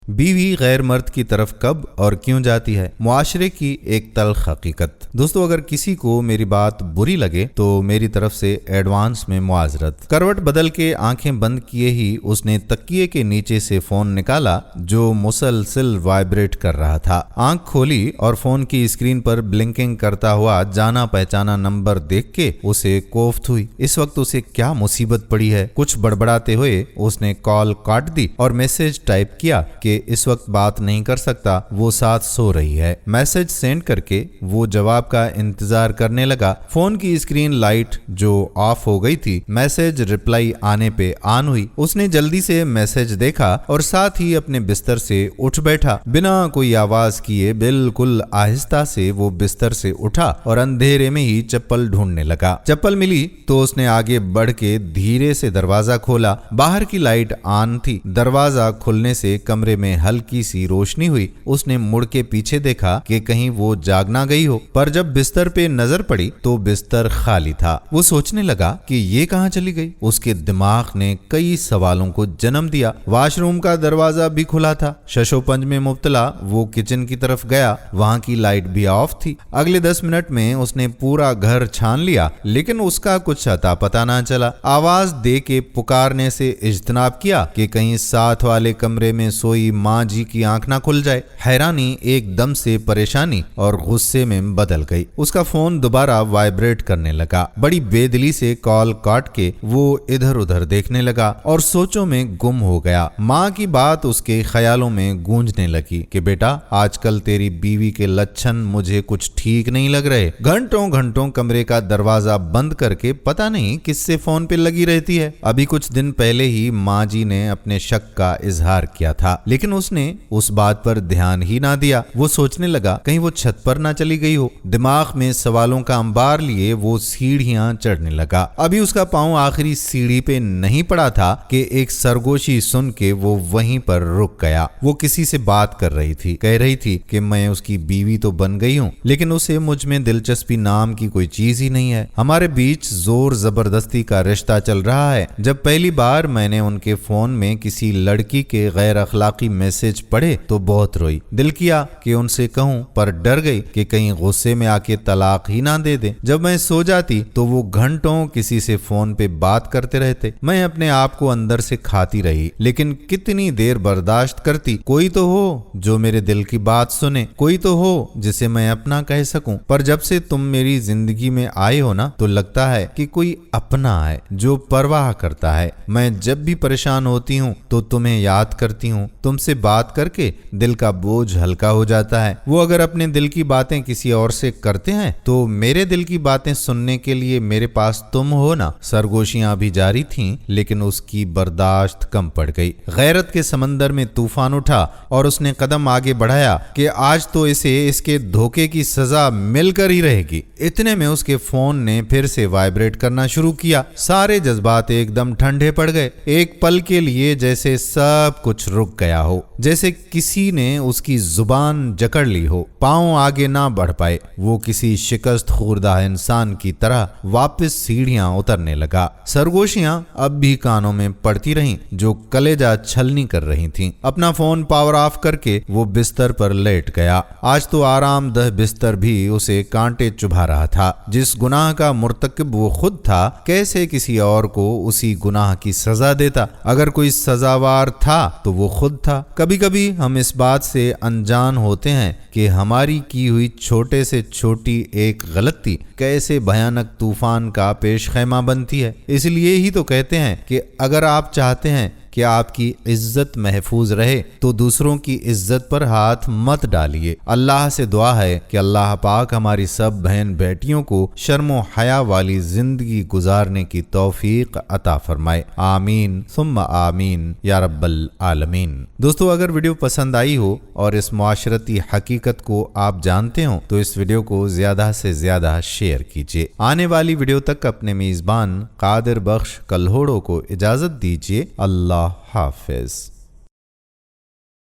बीवी गैर मर्द की तरफ कब और क्यों जाती है, मुआशरे की एक तल्ख हकीकत। दोस्तों, अगर किसी को मेरी बात बुरी लगे तो मेरी तरफ से एडवांस में मुआजरत। करवट बदल के आंखें बंद किए ही उसने तकिए के नीचे से फोन निकाला जो मुसलसल वाइब्रेट कर रहा था। आंख खोली और फोन की स्क्रीन पर ब्लिंकिंग करता हुआ जाना पहचाना नंबर देख के उसे कोफ्त हुई। इस वक्त उसे क्या मुसीबत पड़ी है। कुछ बड़बड़ाते हुए उसने कॉल काट दी और मैसेज टाइप किया कि इस वक्त बात नहीं कर सकता, वो साथ सो रही है। मैसेज सेंड करके वो जवाब का इंतजार करने लगा। फोन की स्क्रीन लाइट जो ऑफ हो गई थी, मैसेज रिप्लाई आने पे ऑन हुई। उसने जल्दी से मैसेज देखा और साथ ही अपने बिस्तर से उठ बैठा। बिना कोई आवाज किए बिल्कुल आहिस्ता से वो बिस्तर से उठा और अंधेरे में ही चप्पल ढूंढने लगा। चप्पल मिली तो उसने आगे बढ़ के धीरे से दरवाजा खोला। बाहर की लाइट ऑन थी। दरवाजा खुलने से कमरे में हल्की सी रोशनी हुई। उसने मुड़ के पीछे देखा कि कहीं वो जाग ना गई हो, पर जब बिस्तर पे नजर पड़ी तो बिस्तर खाली था। वो सोचने लगा कि ये कहाँ चली गई। उसके दिमाग ने कई सवालों को जन्म दिया। वॉशरूम का दरवाजा भी खुला था। शशोपंज में मुब्तला वो किचन की तरफ गया। वहां की लाइट भी ऑफ थी। अगले 10 मिनट में उसने पूरा घर छान लिया, लेकिन उसका कुछ अता पता ना चला। आवाज दे के पुकारने से इज्तनाब किया कि कहीं साथ वाले कमरे में सोई माँ जी की आंख ना खुल जाए। हैरानी एकदम से परेशानी और गुस्से में बदल गई। उसका फोन दोबारा वाइब्रेट करने लगा। बड़ी बेदिली से कॉल काट के वो इधर उधर देखने लगा और सोचों में गुम हो गया। माँ की बात उसके ख्यालों में गूंजने लगी कि बेटा, आजकल तेरी बीवी के लक्षण मुझे कुछ ठीक नहीं लग रहे। घंटों घंटों कमरे का दरवाजा बंद करके पता नहीं किससे फोन पे लगी रहती है। अभी कुछ दिन पहले ही माँ जी ने अपने शक का इजहार किया था, लेकिन उसने उस बात पर ध्यान ही ना दिया। वो सोचने लगा कहीं वो छत पर ना चली गई हो। दिमाग में सवालों का अंबार लिए वो सीढ़ियां चढ़ने लगा। अभी उसका पांव आखिरी सीढ़ी पे नहीं पड़ा था कि एक सरगोशी सुन के वो वहीं पर रुक गया। वो किसी से बात कर रही थी। कह रही थी कि मैं उसकी बीवी तो बन गई हूँ, लेकिन उसे मुझ में दिलचस्पी नाम की कोई चीज ही नहीं है। हमारे बीच जोर जबरदस्ती का रिश्ता चल रहा है। जब पहली बार मैंने उनके फोन में किसी लड़की के गैर अखलाकी मैसेज पढ़े तो बहुत रोई। दिल किया कि उनसे कहूं, पर डर गई कि कहीं गुस्से में आके तलाक ही ना दे दे। जब मैं सो जाती तो वो घंटों किसी से फोन पे बात करते रहते। मैं अपने आप को अंदर से खाती रही, लेकिन कितनी देर बर्दाश्त करती। कोई तो हो जो मेरे दिल की बात सुने, कोई तो हो जिसे मैं अपना कह सकूं। पर जब से तुम मेरी जिंदगी में आए हो ना, तो लगता है कि कोई अपना है जो परवाह करता है। मैं जब भी परेशान होती हूँ तो तुम्हें याद करती हूँ। तुमसे बात करके दिल का बोझ हल्का हो जाता है। वो अगर अपने दिल की बातें किसी और से करते हैं तो मेरे दिल की बातें सुनने के लिए मेरे पास तुम हो ना। सरगोशियां भी जारी थीं, लेकिन उसकी बर्दाश्त कम पड़ गई। गैरत के समंदर में तूफान उठा और उसने कदम आगे बढ़ाया कि आज तो इसे इसके धोखे की सजा मिलकर ही रहेगी। इतने में उसके फोन ने फिर से वाइब्रेट करना शुरू किया। सारे जज्बात एकदम ठंडे पड़ गए। एक पल के लिए जैसे सब कुछ रुक गया हो, जैसे किसी ने उसकी जुबान जकड़ ली हो। पांव आगे ना बढ़ पाए। वो किसी शिकस्त खुर्दा इंसान की तरह वापस सीढ़ियां उतरने लगा। सरगोशियां अब भी कानों में पड़ती रहीं जो कलेजा छलनी कर रही थीं। अपना फोन पावर ऑफ करके वो बिस्तर पर लेट गया। आज तो आरामदह बिस्तर भी उसे कांटे चुभा रहा था। जिस गुनाह का मुर्तकिब वो खुद था, कैसे किसी और को उसी गुनाह की सजा देता। अगर कोई सजावार था तो वो खुद था। कभी कभी हम इस बात से अनजान होते हैं कि हमारी की हुई छोटे से छोटी एक गलती कैसे भयानक तूफान का पेश खैमा बनती है। इसलिए ही तो कहते हैं कि अगर आप चाहते हैं कि आपकी इज्जत महफूज रहे तो दूसरों की इज्जत पर हाथ मत डालिए। अल्लाह से दुआ है कि अल्लाह पाक हमारी सब बहन बेटियों को शर्मो हया वाली जिंदगी गुजारने की तौफीक अता फरमाए। आमीन सुम्मा आमीन या रब्बल आलमीन। दोस्तों, अगर वीडियो पसंद आई हो और इस मुआशरती हकीकत को आप जानते हो तो इस वीडियो को ज्यादा से ज्यादा शेयर कीजिए। आने वाली वीडियो तक अपने मेजबान कादिर बख्श कल्होड़ो को इजाजत दीजिए। अल्लाह हाफिज।